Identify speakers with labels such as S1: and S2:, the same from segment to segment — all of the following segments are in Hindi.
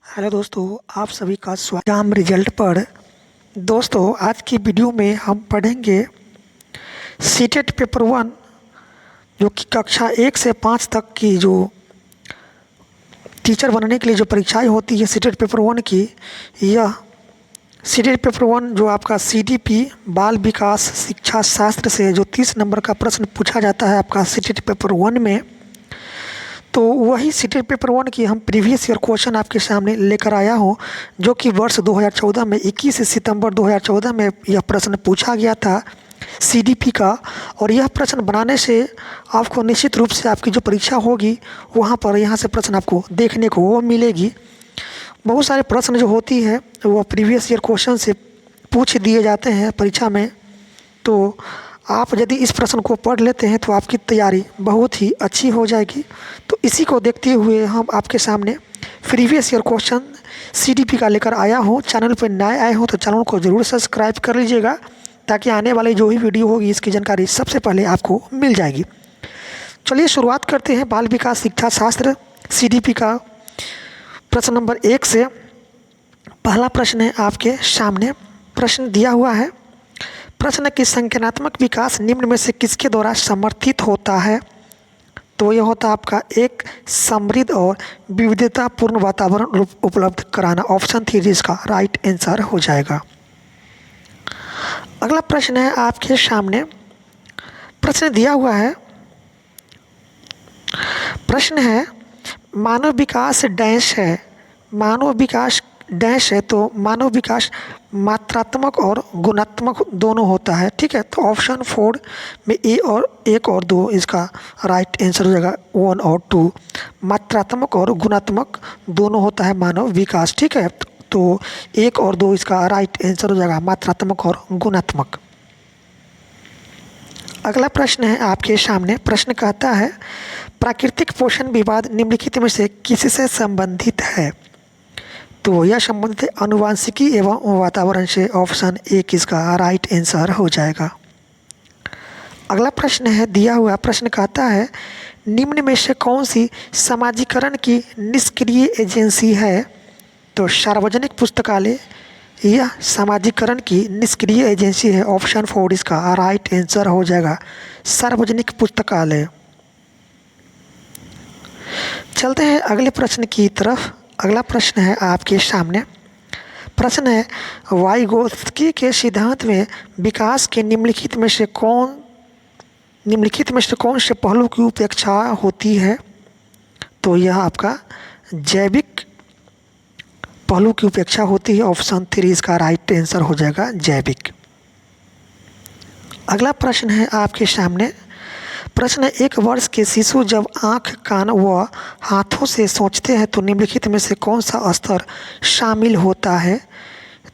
S1: हेलो दोस्तों, आप सभी का स्वागत एग्जाम रिजल्ट पर। दोस्तों, आज की वीडियो में हम पढ़ेंगे सीटेट पेपर 1 जो कि कक्षा 1 से 5 तक की जो टीचर बनने के लिए जो परीक्षाएं होती है सीटेट पेपर 1 की। यह सीटेट पेपर 1 जो आपका सीडीपी बाल विकास शिक्षा शास्त्र से जो 30 नंबर का प्रश्न पूछा जाता है आपका सीटेट पेपर 1 में, तो वही सीटेट पेपर 1 की हम प्रीवियस ईयर क्वेश्चन आपके सामने लेकर आया हूँ, जो कि वर्ष 2014 में 21 सितंबर 2014 में यह प्रश्न पूछा गया था सीडीपी का। और यह प्रश्न बनाने से आपको निश्चित रूप से आपकी जो परीक्षा होगी वहाँ पर यहाँ से प्रश्न आपको देखने को वो मिलेगी। बहुत सारे प्रश्न जो होती है वो प्रीवियस ईयर क्वेश्चन से पूछ दिए जाते हैं परीक्षा में, तो आप यदि इस प्रश्न को पढ़ लेते हैं तो आपकी तैयारी बहुत ही अच्छी हो जाएगी। तो इसी को देखते हुए हम आपके सामने प्रीवियस ईयर क्वेश्चन सीडीपी का लेकर आया हूँ। चैनल पर नए आए हो तो चैनल को ज़रूर सब्सक्राइब कर लीजिएगा, ताकि आने वाली जो भी वीडियो होगी इसकी जानकारी सबसे पहले आपको मिल जाएगी। चलिए शुरुआत करते हैं बाल विकास शिक्षा शास्त्र सीडीपी का प्रश्न नंबर 1 से। पहला प्रश्न है आपके सामने, प्रश्न दिया हुआ है। प्रश्न है कि संज्ञानात्मक विकास निम्न में से किसके द्वारा समर्थित होता है? तो यह होता है आपका एक समृद्ध और विविधतापूर्ण वातावरण उपलब्ध कराना। ऑप्शन 3 इसका राइट आंसर हो जाएगा। अगला प्रश्न है आपके सामने, प्रश्न दिया हुआ है। प्रश्न है मानव विकास डैश है, मानव विकास डैश है, तो मानव विकास मात्रात्मक और गुणात्मक दोनों होता है। ठीक है, तो ऑप्शन 4 में ए और 1 और 2 इसका राइट आंसर हो जाएगा। 1 और 2 मात्रात्मक और गुणात्मक दोनों होता है मानव विकास। ठीक है, तो 1 और 2 इसका राइट आंसर हो जाएगा, मात्रात्मक और गुणात्मक। अगला प्रश्न है आपके सामने, प्रश्न कहता है प्राकृतिक पोषण विवाद निम्नलिखित में से किससे संबंधित है? तो यह संबंधित है आनुवांशिकी एवं वातावरण से। ऑप्शन 1 इसका राइट आंसर हो जाएगा। अगला प्रश्न है दिया हुआ प्रश्न कहता है निम्न में से कौन सी समाजीकरण की निष्क्रिय एजेंसी है? तो सार्वजनिक पुस्तकालय यह समाजीकरण की निष्क्रिय एजेंसी है। ऑप्शन 4 इसका राइट आंसर हो जाएगा, सार्वजनिक पुस्तकालय। चलते हैं अगले प्रश्न की तरफ। अगला प्रश्न है आपके सामने, प्रश्न है वाइगोत्स्की के सिद्धांत में विकास के निम्नलिखित में से कौन से पहलू की उपेक्षा होती है? तो यह आपका जैविक पहलू की उपेक्षा होती है। ऑप्शन 3 इसका राइट आंसर हो जाएगा, जैविक। अगला प्रश्न है आपके सामने, प्रश्न है 1 वर्ष के शिशु जब आँख, कान व हाथों से सोचते हैं तो निम्नलिखित में से कौन सा स्तर शामिल होता है?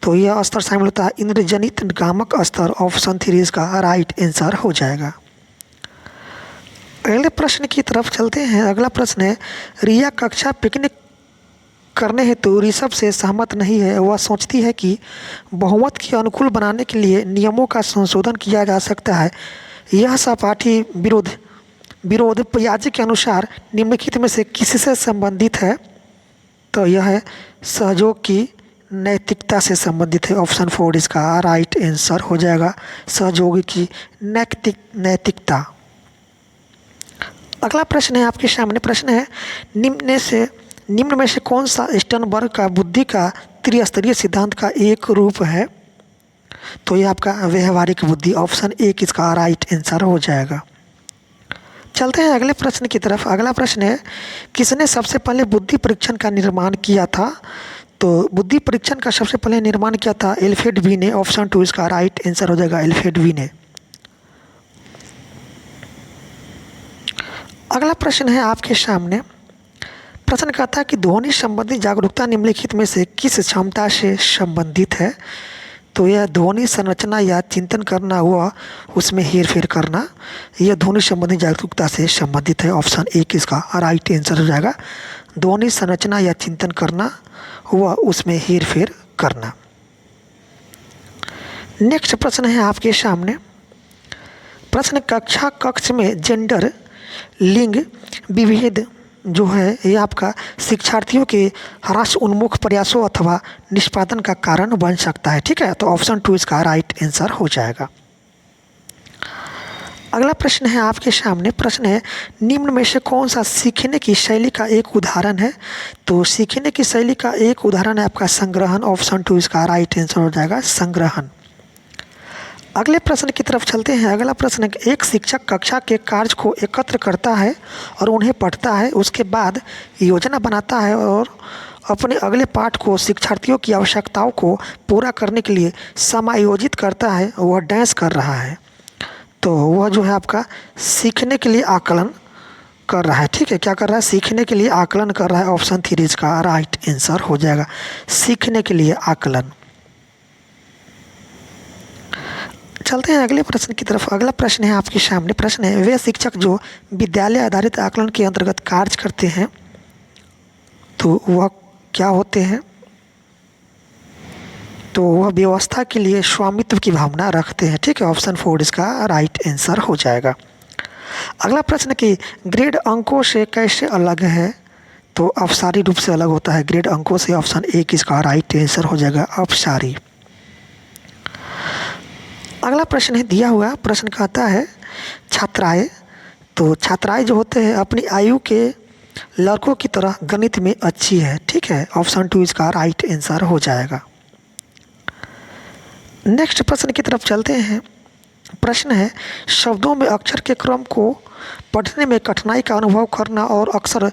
S1: तो यह स्तर शामिल होता है इंद्रजनित नियामक स्तर। ऑप्शन 3 इसका राइट आंसर हो जाएगा। अगले प्रश्न की तरफ चलते हैं। अगला प्रश्न है रिया कक्षा पिकनिक करने हेतु ऋषभ से सहमत नहीं है। वह सोचती है कि बहुमत के अनुकूल बनाने के लिए नियमों का संशोधन किया जा सकता है। यह सहपाठी विरोध पियाजे के अनुसार निम्नलिखित में से किससे संबंधित है? तो यह है सहयोग की नैतिकता से संबंधित है। ऑप्शन 4 इसका राइट आंसर हो जाएगा, सहयोग की नैतिकता। अगला प्रश्न है आपके सामने, प्रश्न है निम्न में से कौन सा स्टर्नबर्ग का बुद्धि का त्रिस्तरीय सिद्धांत का एक रूप है? तो यह आपका व्यवहारिक बुद्धि। ऑप्शन 1 इसका राइट आंसर हो जाएगा। चलते हैं अगले प्रश्न की तरफ। अगला प्रश्न है किसने सबसे पहले बुद्धि परीक्षण का निर्माण किया था? तो बुद्धि परीक्षण का सबसे पहले निर्माण किया था एल्फ्रेड बी ने। ऑप्शन 2 इसका राइट आंसर हो जाएगा, एल्फ्रेड बी ने। अगला प्रश्न है आपके सामने, प्रश्न कहता है कि ध्वनि संबंधी जागरूकता निम्नलिखित में से किस क्षमता से संबंधित है? तो यह ध्वनि संरचना या चिंतन करना हुआ उसमें हेरफेर करना, यह ध्वनि संबंधी जागरूकता से संबंधित है। ऑप्शन 1 इसका राइट आंसर हो जाएगा, ध्वनि संरचना या चिंतन करना हुआ उसमें हेरफेर करना। नेक्स्ट प्रश्न है आपके सामने, प्रश्न कक्ष में जेंडर लिंग विभेद जो है ये आपका शिक्षार्थियों के ह्रास उन्मुख प्रयासों अथवा निष्पादन का कारण बन सकता है। ठीक है, तो ऑप्शन 2 इसका राइट आंसर हो जाएगा। अगला प्रश्न है आपके सामने, प्रश्न है निम्न में से कौन सा सीखने की शैली का एक उदाहरण है। तो सीखने की शैली का एक उदाहरण है आपका संग्रहण। ऑप्शन 2 इसका राइट आंसर हो जाएगा, संग्रहण। अगले प्रश्न की तरफ चलते हैं। अगला प्रश्न है एक शिक्षक कक्षा के कार्य को एकत्र करता है और उन्हें पढ़ता है, उसके बाद योजना बनाता है और अपने अगले पाठ को शिक्षार्थियों की आवश्यकताओं को पूरा करने के लिए समायोजित करता है। वह डैश कर रहा है, तो वह जो है आपका सीखने के लिए आकलन कर रहा है। ठीक है, क्या कर रहा है, सीखने के लिए आकलन कर रहा है। ऑप्शन 3 इसका राइट आंसर हो जाएगा, सीखने के लिए आकलन। चलते हैं अगले प्रश्न की तरफ। अगला प्रश्न है आपके सामने, प्रश्न है वे शिक्षक जो विद्यालय आधारित आकलन के अंतर्गत कार्य करते हैं तो वह क्या होते हैं। तो वह व्यवस्था के लिए स्वामित्व की भावना रखते हैं। ठीक है, ऑप्शन 4 इसका राइट आंसर हो जाएगा। अगला प्रश्न कि ग्रेड अंकों से कैसे अलग है। तो अपसारी रूप से अलग होता है ग्रेड अंकों से। ऑप्शन 1 इसका राइट आंसर हो जाएगा, अपसारी। अगला प्रश्न है दिया हुआ प्रश्न कहता है छात्राएं, तो छात्राएं जो होते हैं अपनी आयु के लड़कों की तरह गणित में अच्छी है। ठीक है, ऑप्शन 2 इसका राइट आंसर हो जाएगा। नेक्स्ट प्रश्न की तरफ चलते हैं। प्रश्न है शब्दों में अक्षर के क्रम को पढ़ने में कठिनाई का अनुभव करना और अक्सर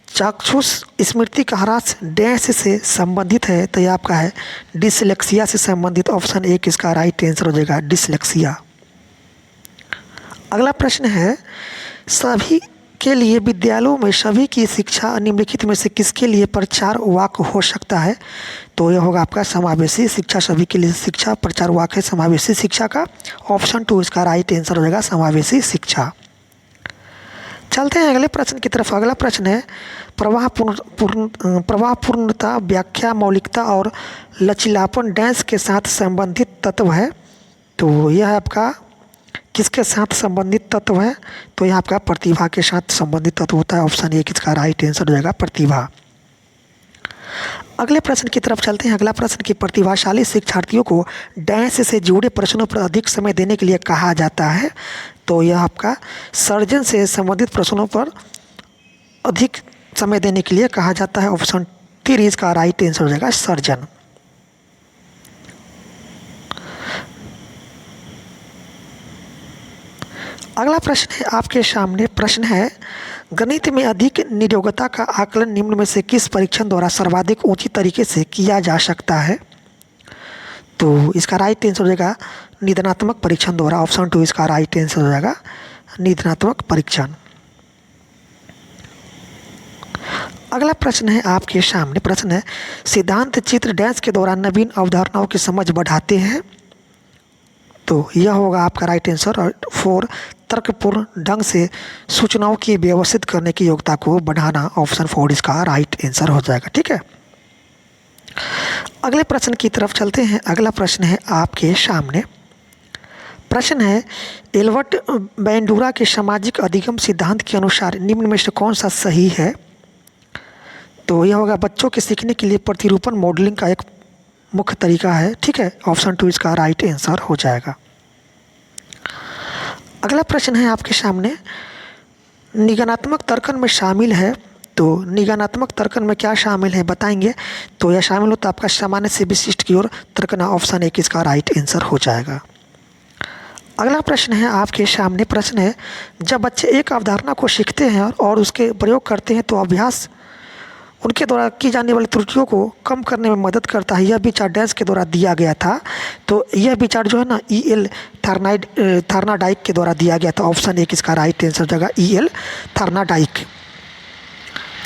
S1: चाक्षुष स्मृति का ह्रास डैश से संबंधित है। तो ये आपका है डिसलेक्सिया से संबंधित। ऑप्शन 1 इसका राइट आंसर हो जाएगा, डिसलेक्सिया। अगला प्रश्न है सभी के लिए विद्यालयों में सभी की शिक्षा निम्नलिखित में से किसके लिए प्रचार वाक्य हो सकता है। तो यह होगा आपका समावेशी शिक्षा। सभी के लिए शिक्षा प्रचार वाक्य है समावेशी शिक्षा का। ऑप्शन 2 इसका राइट आंसर हो जाएगा, समावेशी शिक्षा। चलते हैं अगले प्रश्न की तरफ। अगला प्रश्न है प्रवाहपूर्णता, व्याख्या, मौलिकता और लचीलापन डैश के साथ संबंधित तत्व है। तो यह आपका किसके साथ संबंधित तत्व है। तो यह आपका प्रतिभा के साथ संबंधित तत्व होता है। ऑप्शन 1 इसका राइट आंसर हो जाएगा, प्रतिभा। अगले प्रश्न की तरफ चलते हैं। अगला प्रश्न कि प्रतिभाशाली शिक्षार्थियों को डैश से जुड़े प्रश्नों पर अधिक समय देने के लिए कहा जाता है। तो यह आपका सर्जन से संबंधित प्रश्नों पर अधिक समय देने के लिए कहा जाता है। ऑप्शन 3 इसका राइट आंसर हो जाएगा, सर्जन। अगला प्रश्न है आपके सामने, प्रश्न है गणित में अधिक नियोजकता का आकलन निम्न में से किस परीक्षण द्वारा सर्वाधिक ऊंची तरीके से किया जा सकता है। तो इसका राइट आंसर हो जाएगा निदानात्मक परीक्षण द्वारा। ऑप्शन 2 इसका राइट आंसर हो जाएगा, निदानात्मक परीक्षण। अगला प्रश्न है आपके सामने, प्रश्न है सिद्धांत चित्र डैश के दौरान नवीन अवधारणाओं की समझ बढ़ाते हैं। तो यह होगा आपका राइट आंसर। और 4 तर्कपूर्ण ढंग से सूचनाओं की व्यवस्थित करने की योग्यता को बढ़ाना। ऑप्शन 4 इसका राइट आंसर हो जाएगा। ठीक है, अगले प्रश्न की तरफ चलते हैं। अगला प्रश्न है आपके सामने, प्रश्न है एल्बर्ट बैंडूरा के सामाजिक अधिगम सिद्धांत के अनुसार निम्न में से कौन सा सही है। तो यह होगा बच्चों के सीखने के लिए प्रतिरूपण मॉडलिंग का एक मुख्य तरीका है। ठीक है, ऑप्शन 2 इसका राइट आंसर हो जाएगा। अगला प्रश्न है आपके सामने निगमनात्मक तर्कन में शामिल है। तो निगमनात्मक तर्कन में क्या शामिल है बताएंगे। तो यह शामिल होता है आपका सामान्य से विशिष्ट की ओर तर्कना। ऑप्शन 1 इसका राइट आंसर हो जाएगा। अगला प्रश्न है आपके सामने, प्रश्न है जब बच्चे एक अवधारणा को सीखते हैं और उसके प्रयोग करते हैं तो अभ्यास उनके द्वारा की जाने वाली त्रुटियों को कम करने में मदद करता है। यह विचार डैश के द्वारा दिया गया था। तो यह विचार जो है ना E.L. थार्नाडाइक के द्वारा दिया गया था। ऑप्शन 1 इसका राइट आंसर हो जाएगा, E.L. थार्नाडाइक।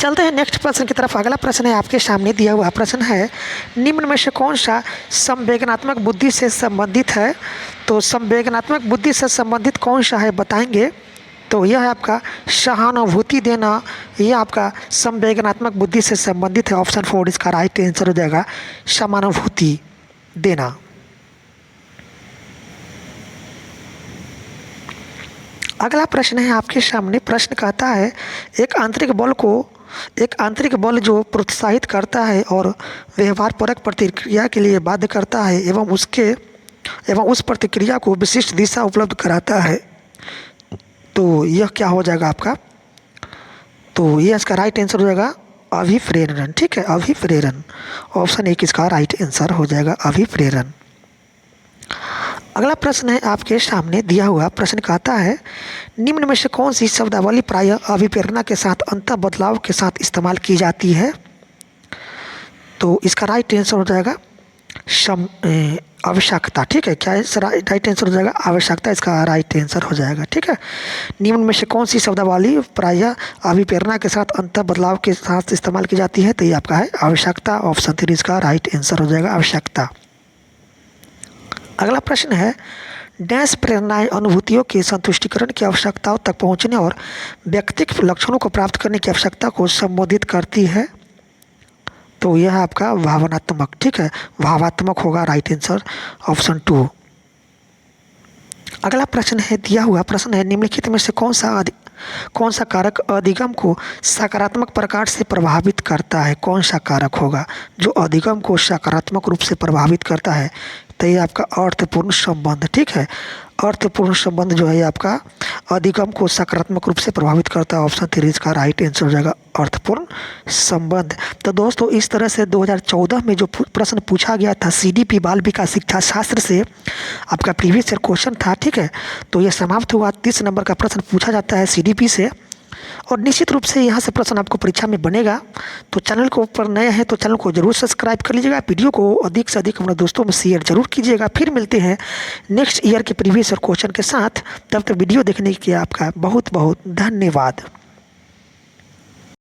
S1: चलते हैं नेक्स्ट प्रश्न की तरफ। अगला प्रश्न है आपके सामने दिया हुआ प्रश्न है निम्न में से कौन सा संवेदनात्मक बुद्धि से संबंधित है। तो संवेदनात्मक बुद्धि से संबंधित कौन सा है बताएंगे। तो यह है आपका सहानुभूति देना। यह आपका संवेदनात्मक बुद्धि से संबंधित है। ऑप्शन 4 इसका राइट आंसर हो जाएगा, समानुभूति देना। अगला प्रश्न है आपके सामने। प्रश्न कहता है एक आंतरिक बल जो प्रोत्साहित करता है और व्यवहारपरक प्रतिक्रिया के लिए बाध्य करता है एवं उस प्रतिक्रिया को विशिष्ट दिशा उपलब्ध कराता है, तो यह क्या हो जाएगा आपका? तो ये इसका राइट आंसर हो जाएगा अभिप्रेरण। ठीक है, अभिप्रेरण। ऑप्शन एक इसका राइट आंसर हो जाएगा अभिप्रेरण। अगला प्रश्न है आपके सामने दिया हुआ। प्रश्न कहता है निम्न में से कौन सी शब्दावली प्रायः अभिप्रेरणा के साथ अंतः बदलाव के साथ इस्तेमाल की जाती है? तो इसका राइट आंसर हो जाएगा आवश्यकता। ठीक है, क्या राइट आंसर हो जाएगा? आवश्यकता इसका राइट आंसर हो जाएगा। ठीक है, निम्न में से कौन सी शब्दावली प्रायः अभिप्रेरणा के साथ अंतः बदलाव के साथ इस्तेमाल की जाती है? तो ये आपका है आवश्यकता। ऑप्शन 3 इसका राइट आंसर हो जाएगा आवश्यकता। अगला प्रश्न है डैश प्रेरणाएं अनुभूतियों के संतुष्टिकरण की आवश्यकताओं तक पहुंचने और व्यक्तिगत लक्षणों को प्राप्त करने की आवश्यकता को संबोधित करती है? तो यह आपका भावनात्मक। ठीक है, भावात्मक होगा राइट आंसर ऑप्शन 2। अगला प्रश्न है दिया हुआ प्रश्न है निम्नलिखित में से कौन सा कारक अधिगम को सकारात्मक प्रकार से प्रभावित करता है? कौन सा कारक होगा जो अधिगम को सकारात्मक रूप से प्रभावित करता है? तो ये आपका अर्थपूर्ण संबंध। ठीक है, अर्थपूर्ण संबंध जो है आपका अधिगम को सकारात्मक रूप से प्रभावित करता है। ऑप्शन 3 इसका राइट आंसर हो जाएगा अर्थपूर्ण संबंध। तो दोस्तों इस तरह से 2014 में जो प्रश्न पूछा गया था CDP बाल विकास शिक्षा शास्त्र से आपका प्रीवियस ईयर क्वेश्चन था। ठीक है, तो ये समाप्त हुआ। 30 नंबर का प्रश्न पूछा जाता है CDP से और निश्चित रूप से यहाँ से प्रश्न आपको परीक्षा में बनेगा। तो चैनल को ऊपर नए हैं तो चैनल को जरूर सब्सक्राइब कर लीजिएगा। वीडियो को अधिक से अधिक अपने दोस्तों में शेयर जरूर कीजिएगा। फिर मिलते हैं नेक्स्ट ईयर के प्रीवियस ईयर क्वेश्चन के साथ। तब तक वीडियो देखने के लिए आपका बहुत बहुत धन्यवाद।